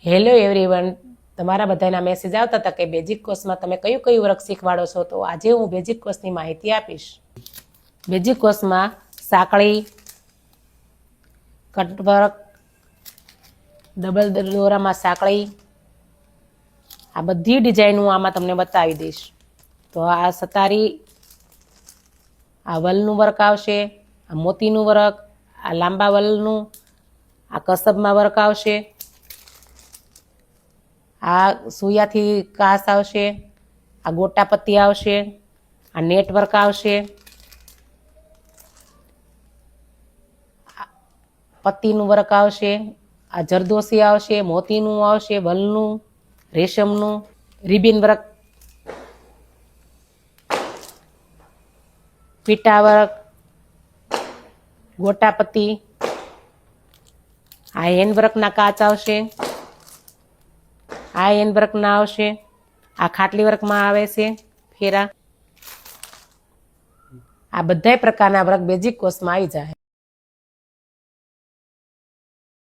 Hello everyone, તમારા બધાના message આવતા હતા કે બેઝિક કોર્સમાં તમે કયું કયું વર્ક શીખવાડો છો, તો આજે હું બેઝિક કોર્સની માહિતી આપીશ. બેઝિક કોર્સમાં સાંકળી, કટવર્ક, ડબલ દોરામાં સાંકળી, આ બધી ડિઝાઇન હું આમાં તમને બતાવી દઈશ. તો આ સતારી, આ વલનું વર્ક આવશે, આ મોતીનું વર્ક, આ લાંબા વલનું, આ કસબમાં વર્ક આવશે, આ સુયાથી કાસ આવશે, આ ગોટા પત્તી આવશે, આ નેટવર્ક આવશે, પત્તીનું વર્ક આવશે, આ જરદોશી આવશે, મોતીનું આવશે, વલનું, રેશમનું, રિબિન વર્ક, પીટા વર્ક, ગોટા પત્તી, આ હેન્ડ વર્કના કાચ આવશે, આ હેન્ડ વર્કના આવશે, આ ખાટલી વર્કમાં આવે છે ફેરા. આ બધા પ્રકારના વર્ક બેઝિક કોર્સમાં આવી જાય.